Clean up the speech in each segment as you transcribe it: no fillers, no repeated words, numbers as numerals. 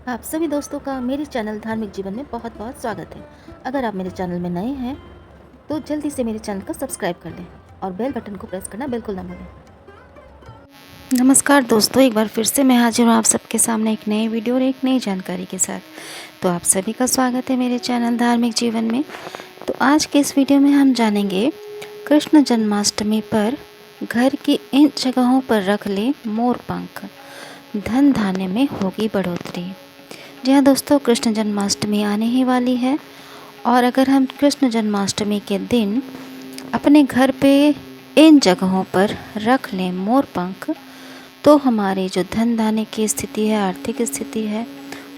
आप सभी दोस्तों का मेरे चैनल धार्मिक जीवन में बहुत बहुत स्वागत है। अगर आप मेरे चैनल में नए हैं तो जल्दी से मेरे चैनल को सब्सक्राइब कर लें और बेल बटन को प्रेस करना बिल्कुल ना भूलें। नमस्कार दोस्तों, एक बार फिर से मैं हाजिर हूँ आप सबके सामने एक नई वीडियो और एक नई जानकारी के साथ। तो आप सभी का स्वागत है मेरे चैनल धार्मिक जीवन में। तो आज के इस वीडियो में हम जानेंगे कृष्ण जन्माष्टमी पर घर की इन जगहों पर रख ले मोर पंख, धन धान्य में होगी बढ़ोतरी। जी हाँ दोस्तों, कृष्ण जन्माष्टमी आने ही वाली है और अगर हम कृष्ण जन्माष्टमी के दिन अपने घर पे इन जगहों पर रख लें मोर पंख तो हमारी जो धन धान्य की स्थिति है, आर्थिक स्थिति है,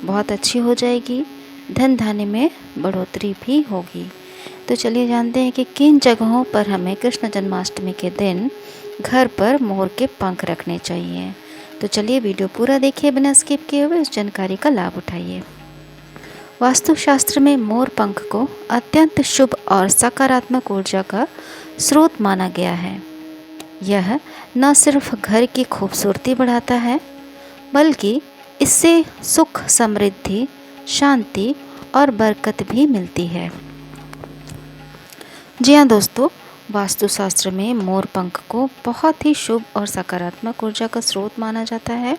बहुत अच्छी हो जाएगी। धन धान्य में बढ़ोतरी भी होगी। तो चलिए जानते हैं कि किन जगहों पर हमें कृष्ण जन्माष्टमी के दिन घर पर मोर के पंख रखने चाहिए। तो चलिए वीडियो पूरा देखिए, बिना स्किप किए हुए इस जानकारी का लाभ उठाइए। वास्तुशास्त्र में मोर पंख को अत्यंत शुभ और सकारात्मक ऊर्जा का स्रोत माना गया है। यह न सिर्फ घर की खूबसूरती बढ़ाता है बल्कि इससे सुख, समृद्धि, शांति और बरकत भी मिलती है। जी हाँ दोस्तों, वास्तुशास्त्र में मोर पंख को बहुत ही शुभ और सकारात्मक ऊर्जा का स्रोत माना जाता है।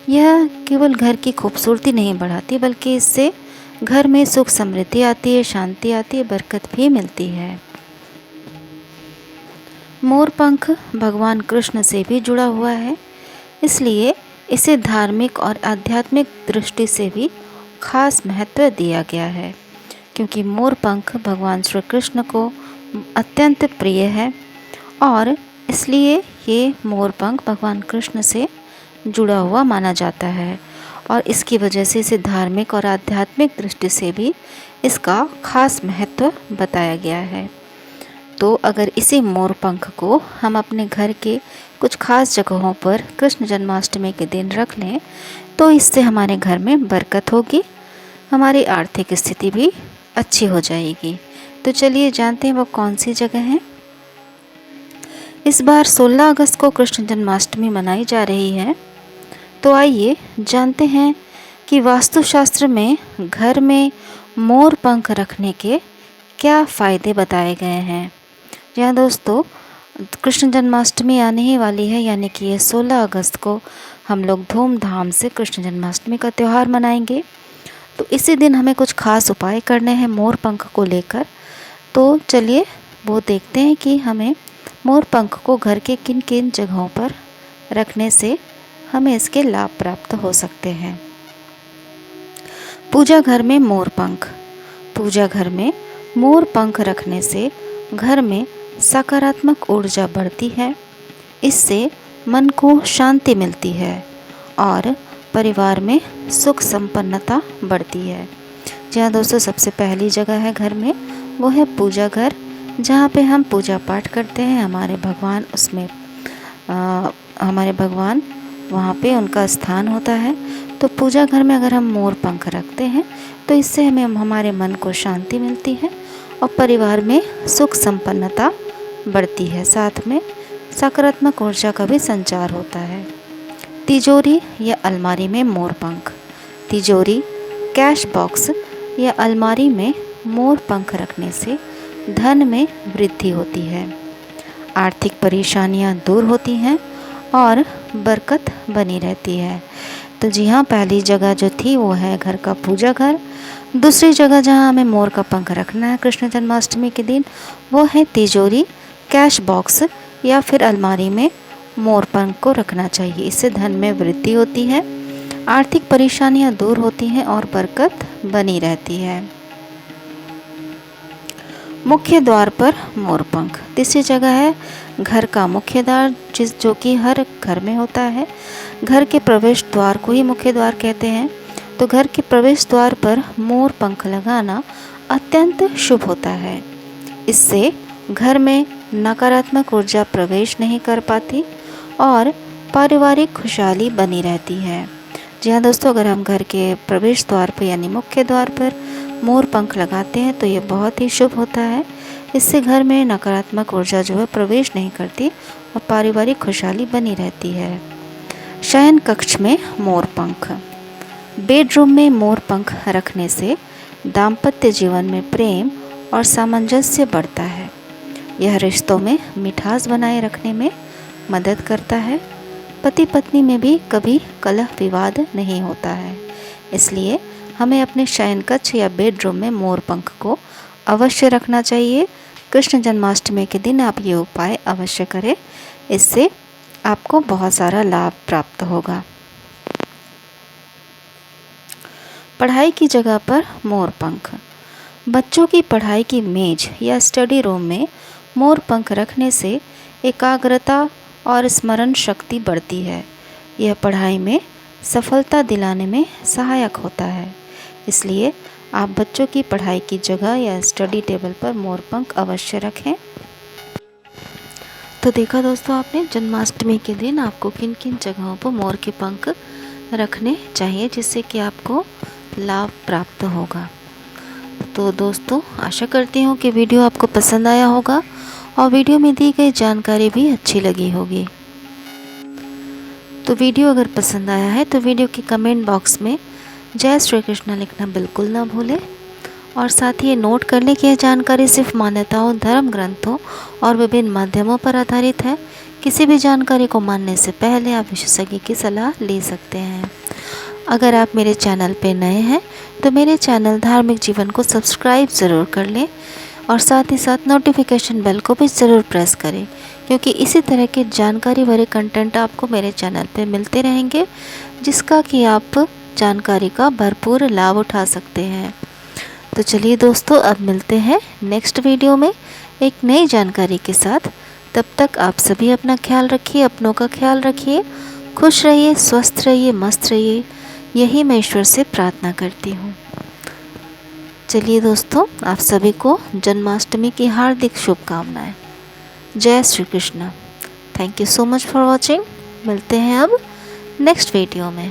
यह केवल घर की खूबसूरती नहीं बढ़ाती बल्कि इससे घर में सुख, समृद्धि आती है, शांति आती है, बरकत भी मिलती है। मोर पंख भगवान कृष्ण से भी जुड़ा हुआ है, इसलिए इसे धार्मिक और आध्यात्मिक दृष्टि से भी खास महत्व दिया गया है, क्योंकि मोर पंख भगवान श्री कृष्ण को अत्यंत प्रिय है और इसलिए ये मोर पंख भगवान कृष्ण से जुड़ा हुआ माना जाता है और इसकी वजह से इसे धार्मिक और आध्यात्मिक दृष्टि से भी इसका खास महत्व बताया गया है। तो अगर इसी मोर पंख को हम अपने घर के कुछ खास जगहों पर कृष्ण जन्माष्टमी के दिन रख लें तो इससे हमारे घर में बरकत होगी, हमारी आर्थिक स्थिति भी अच्छी हो जाएगी। तो चलिए जानते हैं वो कौन सी जगह है। इस बार 16 अगस्त को कृष्ण जन्माष्टमी मनाई जा रही है। तो आइए जानते हैं कि वास्तुशास्त्र में घर में मोर पंख रखने के क्या फ़ायदे बताए गए हैं। जी हाँ दोस्तों, कृष्ण जन्माष्टमी आने ही वाली है, यानी कि ये 16 अगस्त को हम लोग धूमधाम से कृष्ण जन्माष्टमी का त्यौहार मनाएंगे। तो इसी दिन हमें कुछ खास उपाय करने हैं मोर पंख को लेकर। तो चलिए वो देखते हैं कि हमें मोर पंख को घर के किन किन जगहों पर रखने से हमें इसके लाभ प्राप्त हो सकते हैं। पूजा घर में मोर पंख। पूजा घर में मोर पंख रखने से घर में सकारात्मक ऊर्जा बढ़ती है, इससे मन को शांति मिलती है और परिवार में सुख संपन्नता बढ़ती है। जी हाँ दोस्तों, सबसे पहली जगह है घर में वो है पूजा घर, जहाँ पे हम पूजा पाठ करते हैं। हमारे भगवान वहाँ पे उनका स्थान होता है। तो पूजा घर में अगर हम मोर पंख रखते हैं तो इससे हमें हमारे मन को शांति मिलती है और परिवार में सुख संपन्नता बढ़ती है, साथ में सकारात्मक ऊर्जा का भी संचार होता है। तिजोरी या अलमारी में मोर पंख। तिजोरी, कैश बॉक्स या अलमारी में मोर पंख रखने से धन में वृद्धि होती है, आर्थिक परेशानियां दूर होती हैं और बरकत बनी रहती है। तो जी हाँ, पहली जगह जो थी वो है घर का पूजा घर। दूसरी जगह जहाँ हमें मोर का पंख रखना है कृष्ण जन्माष्टमी के दिन वो है तिजोरी, कैश बॉक्स या फिर अलमारी में मोर पंख को रखना चाहिए। इससे धन में वृद्धि होती है, आर्थिक परेशानियां दूर होती हैं और बरकत बनी रहती है। मुख्य द्वार पर मोर पंख। तीसरी जगह है घर का मुख्य द्वार, जो कि हर घर में होता है। घर के प्रवेश द्वार को ही मुख्य द्वार कहते हैं। तो घर के प्रवेश द्वार पर मोर पंख लगाना अत्यंत शुभ होता है। इससे घर में नकारात्मक ऊर्जा प्रवेश नहीं कर पाती और पारिवारिक खुशहाली बनी रहती है। जी हाँ दोस्तों, अगर हम घर के प्रवेश द्वार पर यानी मुख्य द्वार पर मोर पंख लगाते हैं तो ये बहुत ही शुभ होता है। इससे घर में नकारात्मक ऊर्जा जो है प्रवेश नहीं करती और पारिवारिक खुशहाली बनी रहती है। शयन कक्ष में मोर पंख। बेडरूम में मोर पंख रखने से दाम्पत्य जीवन में प्रेम और सामंजस्य बढ़ता है। यह रिश्तों में मिठास बनाए रखने में मदद करता है। पति पत्नी में भी कभी कलह विवाद नहीं होता है। इसलिए हमें अपने शयन कक्ष या बेडरूम में मोर पंख को अवश्य रखना चाहिए। कृष्ण जन्माष्टमी के दिन आप ये उपाय अवश्य करें, इससे आपको बहुत सारा लाभ प्राप्त होगा। पढ़ाई की जगह पर मोर पंख। बच्चों की पढ़ाई की मेज या स्टडी रूम में मोर पंख रखने से एकाग्रता और स्मरण शक्ति बढ़ती है। यह पढ़ाई में सफलता दिलाने में सहायक होता है। इसलिए आप बच्चों की पढ़ाई की जगह या स्टडी टेबल पर मोर पंख अवश्य रखें। तो देखा दोस्तों आपने, जन्माष्टमी के दिन आपको किन किन जगहों पर मोर के पंख रखने चाहिए जिससे कि आपको लाभ प्राप्त होगा। तो दोस्तों आशा करती हूँ कि वीडियो आपको पसंद आया होगा और वीडियो में दी गई जानकारी भी अच्छी लगी होगी। तो वीडियो अगर पसंद आया है तो वीडियो के कमेंट बॉक्स में जय श्री कृष्ण लिखना बिल्कुल ना भूलें। और साथ ही ये नोट कर लें कि यह जानकारी सिर्फ मान्यताओं, धर्म ग्रंथों और विभिन्न माध्यमों पर आधारित है। किसी भी जानकारी को मानने से पहले आप विशेषज्ञ की सलाह ले सकते हैं। अगर आप मेरे चैनल पे नए हैं तो मेरे चैनल धार्मिक जीवन को सब्सक्राइब ज़रूर कर लें और साथ ही साथ नोटिफिकेशन बेल को भी ज़रूर प्रेस करें, क्योंकि इसी तरह के जानकारी भरे कंटेंट आपको मेरे चैनल पे मिलते रहेंगे, जिसका कि आप जानकारी का भरपूर लाभ उठा सकते हैं। तो चलिए दोस्तों, अब मिलते हैं नेक्स्ट वीडियो में एक नई जानकारी के साथ। तब तक आप सभी अपना ख्याल रखिए, अपनों का ख्याल रखिए, खुश रहिए, स्वस्थ रहिए, मस्त रहिए, यही मैं ईश्वर से प्रार्थना करती हूँ। चलिए दोस्तों, आप सभी को जन्माष्टमी की हार्दिक शुभकामनाएं। जय Shri Krishna. Thank you so much for watching. मिलते हैं अब नेक्स्ट वीडियो में।